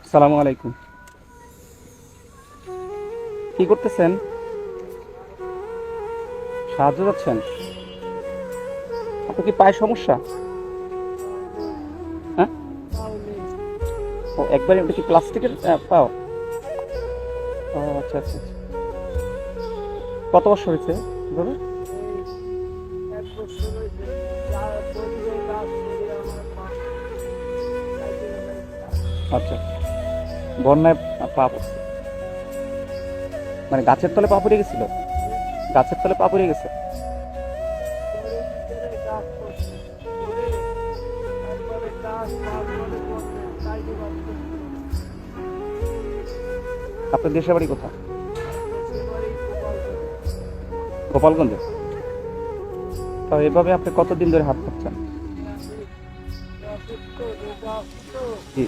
আসসালামু আলাইকুম। কি করতেছেন? সাহায্য যাচ্ছেন? আপনার কি পায়ের সমস্যা? হ্যাঁ, ও একবারে ওটা কি প্লাস্টিকের পাও? ও আচ্ছা আচ্ছা আচ্ছা। কত বছর হয়েছে ধরো? আচ্ছা, বন্যায় পা পড়ছে মানে গাছের তলে পা পড়ে গেছিল? গাছের তলে পা পড়ে গেছে? আপনার দেশের বাড়ি কোথায়? গোপালগঞ্জে? তো এভাবে আপনি কতদিন ধরে হাত পাচ্ছেন? জি,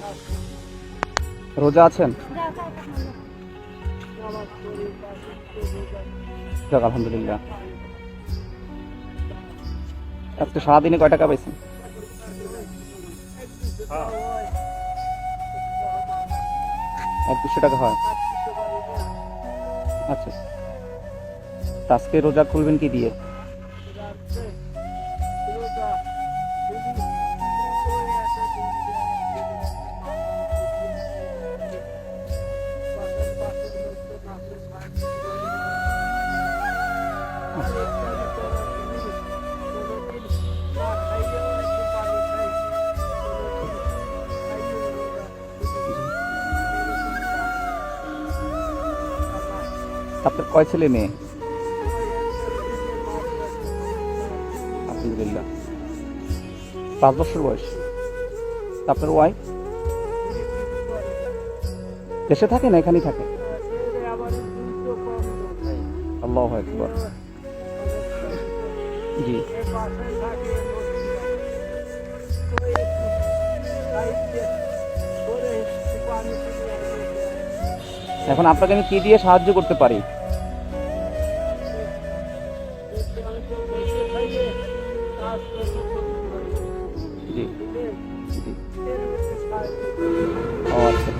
রোজা আছেন? যাক আলহামদুলিল্লাহ। আজকে সারাদিনে কয় টাকা পাইছেন? 100-200 টাকা হয়? আচ্ছা, তা আজকে রোজা খুলবেন কি দিয়ে? আপনার কয় ছেলে মেয়ে? আলহামদুলিল্লাহ। 5 বছর বয়স। আপনার ওয়াইফ দেশে থাকে না এখানেই থাকে? আল্লাহু আকবার। জি, এখন আপনাকে আমি কি দিয়ে সাহায্য করতে পারি? জি জি। ও আচ্ছা,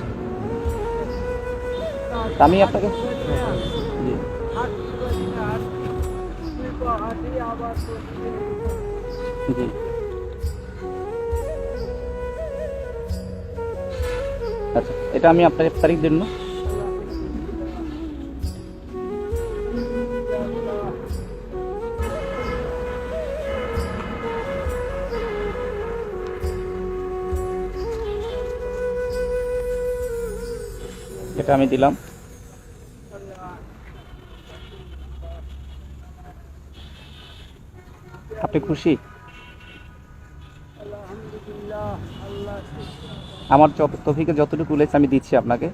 তা আমি আপনাকে জি জি। আচ্ছা, এটা আমি আপনার ইফতারির জন্য। এটা আমি দিলাম। আপনি খুশি? আমার তৌফিকে যতটুকু বলেছে আমি দিচ্ছি আপনাকে,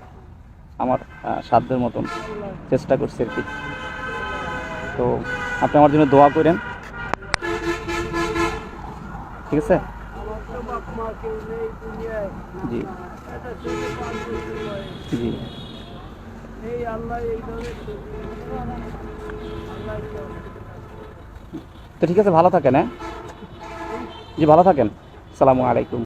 আমার সাধ্যের মতন চেষ্টা করছি আর কি। তো আপনি আমার জন্য দোয়া করেন, ঠিক আছে? জি জি। তো ঠিক আছে, ভালো থাকেন। হ্যাঁ জি, ভালো থাকেন। আসসালামু আলাইকুম।